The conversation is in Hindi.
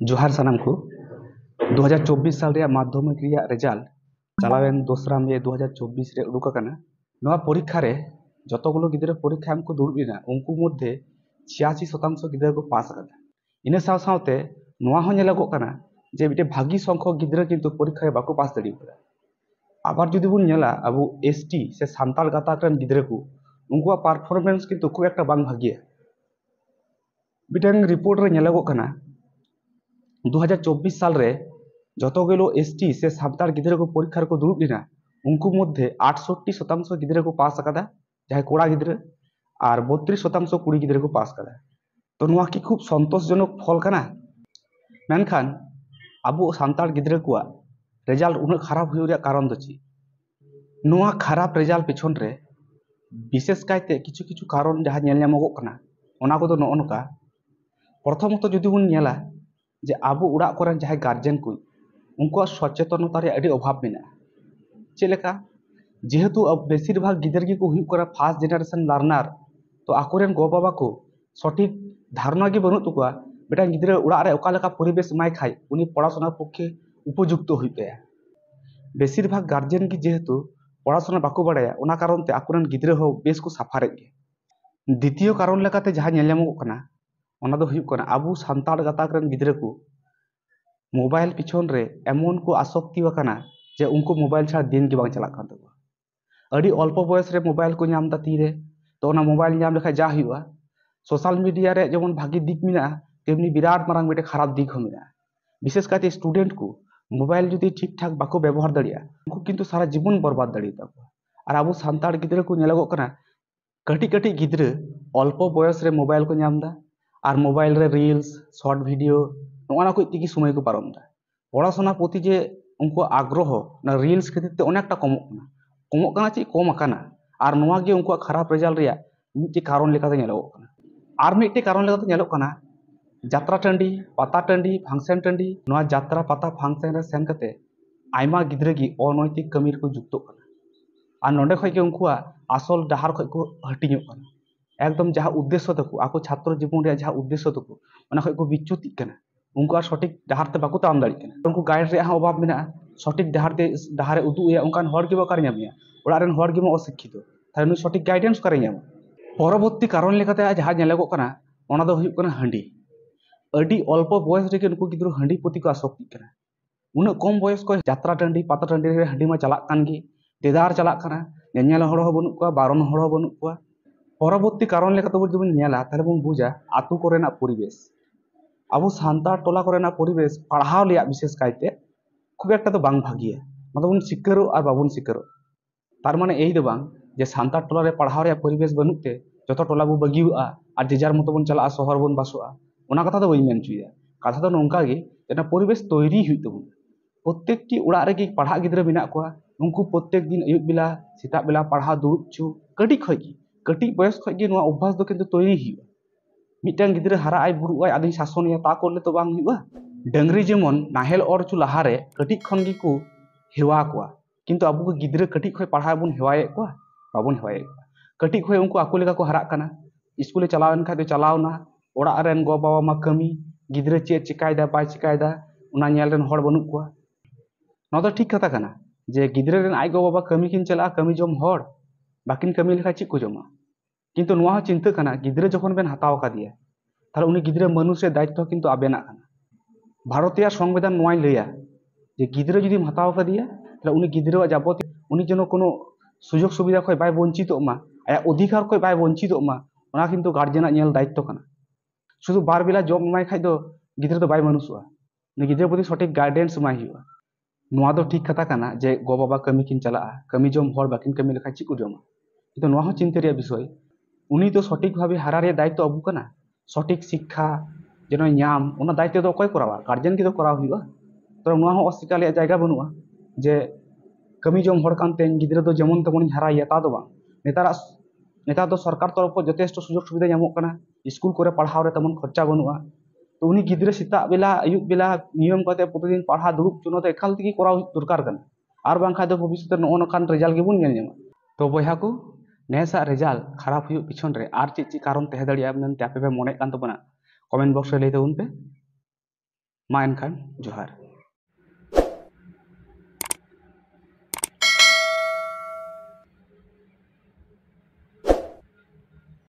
जोहार सानाम को 2024 साल माध्यमिक रेजाल्ट चलावेन 2 मे 2024 रे उडुकाना नवा परीक्षा रे जतगुलो गिद्रा परीक्षा एम को दुड़बिना उनको मध्य 86% गिद्रा को पास करता इन साव सावते नवा हो नेलगोग काना जे मिटे भागी संख्यक गिद्रा किंतु परीक्षा रे बाको पास दड़ी पड़ा आबार जुदी बुन नेला अब एसटी से सान्ताल गाताक रन गिद्रा को उनको परफॉर्मेंस किंतु खूब एकटा बांग भागिया मिटन रिपोर्ट रे नेलगोग काना 2024 साल रे जतगुलो एसटी से सान्ताल गिद्रा को परीक्षा को दुड़ुब लेना उनको मध्य 68% गिद्रा को पास आकादा जहां कोड़ा गिद्रा और 32% कुड़ी गिद्रा को पास करा तो नुआ की खूब संतोषजनक फल कना मेनखान अब सान्ताल गिद्रा को रेजाल्ट उन खराब हुई कारण दो ची नुआ खराब रेजाल्ट पिछन रे विशेष कायते किछु किछु कारण जहां नेल ᱧᱟᱢᱚᱜᱚᱜ कना ओना को नो नोका प्रथमत जुदी बुन नेला जे अब उड़ा कोरन जहां गार्जियन को उनको सचेतनता रे अभी अभाव में चेलेका जेहेतु अब बेसिर भाग गिदर की को हुई करा फास्ट जेनारेशन लर्नर तो आकोरेन गो बाबा को सठिक धारणा की बनू तुका बेटा गिदर उड़ा रे ओका लेका परिवेश माय खाय उनी पढ़ाशोना पक्षे उपयुक्त हुई पे बेसिर भाग गार्जियन की जेहेतु पढ़ाशोना बाको बाड़ाया ओना कारण ते आकोरेन गिदर हो बेस को साफारे द्वितीय कारण लेकाते जहां नेल ᱧᱟᱢᱚᱜᱚᱜ कना ओना दो हुई कना अब सान्ताल गाताक रन गिदर को मोबाइल पिछन रे एमन को आसक्ति वकाना जे उनको मोबाइल छाड़ दिन के बांग चला कान तको अड़ी अल्प बयस रे मोबाइल को नाम दा तीरे तो ओना मोबाइल नाम लेखा जा हुआ सोशल मीडिया रे जेमन भागी दिक मिना तेमनी विराट मारंग बेटे खराब दिक हो मिना विशेष काते स्टूडेंट को मोबाइल जुदी ठीक ठाक बाको व्यवहार दड़िया उनको किंतु सारा जीवन बर्बाद दड़ी तको और अब सान्ताल गिद्रा को नेलगो कना कटी कटी गिद्रा अल्प बयस रे मोबाइल को नाम दा और मोबाइल रे रील्स शॉर्ट वीडियो नोना को इति समय को पारम दा पढ़ाशोना प्रति जे उनको आग्रह ना रील्स खातिर ते अनेकटा कमो काना ची कम आकाना और नोआ गे उनको खराब रिजल्ट रिया मिट्टी कारण लेकाते नेलो काना और मिट्टी कारण लेकाते नेलो काना जात्रा टंडी पाता टंडी फंक्शन टंडी नोआ जात्रा पाता फंक्शन रे सेन कते आयमा गिद्रा की अनैतिक कमी को जुक्तो काना और नोंडे खय के उनको आसल डहार खय को हटिñो काना एकदम जहाँ उद्देश्य तको आको छात्र जीवन रे जहाँ उद्देश्य तको ओना खय को बिच्युति काना उनको सठिक डहार ते बाको ताम दाड़ी काना उनको गाइड रे अभाव मेना सठिक डहारे उदुग या उनकान हर के बाकार ᱧᱟᱢᱮᱭᱟ ओड़ा रेन हर गे अशिक्षित ताहले सठिक गाइडेंस करे ᱧᱟᱢᱟ परवर्ती कारण लेकाते जहाँ नेलगोग कना ओना दो हुयुग कना हांडी अडी अल्प बयस रे उनको गिद्रो हांडी प्रति को आसक्ति कना उन कम बयस को जात्रा टंडी पाता टंडी रे हांडी मा चलाक कान गे देदार चलाक कना नेल हड़ हो बनु को बारन हड़ हो बनु को परवर्ती कारण लेकाते जब नेला ताहले बन बुझा आतु कोरेना परिवेश अब सान्ताल टोला कोरेना परिवेश पढ़ाव लिया विशेष कायते खूब एकटा तो बांग भागिया मतलब सिक्कारो और बाबुन सिक्कारो तार माने एई दो बांग जे सान्ताल टोला रे पढ़ाव रे परिवेश बनुते जतो टोला बो बगिउआ और जेजार मतो बन चला शहर बन बासोआ ओना कथा दो बई मेन चुया कथा दो नोंका गे एना परिवेश तैरी हुई तबुन प्रत्येक की उड़ा रे की पढ़ा गिद्रा बिना को उनको प्रत्येक दिन अयुब बेला सेता बेला पढ़ा दुड़ुब छु कटी खय की कटी बयस खय गे नोआ अभ्यास दो किंतु तैरी हुआ मिटन गिद्रा हरा आय बुरु आय आदिन शासन या ता करले तो बांग हुआ डंगरी जेमन नाहेल और चु लहारे कटी खन गी को हेवा को किंतु अब को गिद्रा कटी खय पढ़ा बुन हेवाए को बाबुन हेवाए कटी खय उनको आको लेका को हरा कना स्कूले चलावन खा दे चलावना ओड़ा रेन गो बाबा मा कमी गिद्रा चे चिकायदा बाय चिकायदा उना नेल रेन हड़ बनु को न तो ठीक कथा कना जे गिद्रा रेन आय गो बाबा कमी किन चला कमी जम हड़ बाकिन कमी लेखा ची को जमा किंतु नुआ चिंता कना गिद्रा जखन बेन हताव का दिया ताहले उनी गिद्रा मनुष्य दायित्व किंतु आबेना कना भारतीय संविधान नुआय लैया जे गिद्रा जुदी हताव का दिया ताहले उनी गिद्रा जाबती उनी जनो कोनो सुजोग सुविधा खय बाय वंचितोग मा आया अधिकार खय बाय वंचितोग मा ओना किंतु गार्जियना नेल दायित्व कना शुधु बार बेला जॉब माय खाय दो गिद्रा दो बाय मनुष्यआ उनी गिद्रा प्रति सठिक गाइडेंस माय हुआ नुआ दो ठीक कथा कना जे गो बाबा कमी किन चला कमी जम हर बाकिन कमी लेखा ची को जमा किंतु नुआ चिंता रे विषय उनी तो सठिक भावे हारा रे दायित्व अबु कना सठिक शिक्षा जेनो नाम ओना दायित्व दो अकय करावा गार्जियन की दो कराव हुआ तो नुआ हो अस्वीकार ले जायगा बनुआ जे कमी जम हड़ कानते गिद्रा दो जेमन तेमन हाराया ता दो बा नेतार दो सरकार तरफ यथेष्ट सुजोग सुविधा ᱧᱟᱢᱚᱜ कना स्कूल करे पढ़ाव रे तेमन खर्चा बनुआ तो उनी गिद्रा सेता बेला अयुब बेला नियम कते प्रतिदिन पढ़ा दुड़ुब चुनो तो एकाल तगी कराव दरकार कना आर बांखा दो भविष्य नो नखान रिजल्ट गेबुन नेल ᱧᱟᱢᱟ तो बयहा को नेसा रेजल्ट खराब हुई पिछन रे आर ची ची कारण तहे दाड़िया मेनते आपे पे मने कान तबना कमेंट बॉक्स रे लई तबन पे मा एनखान जोहार।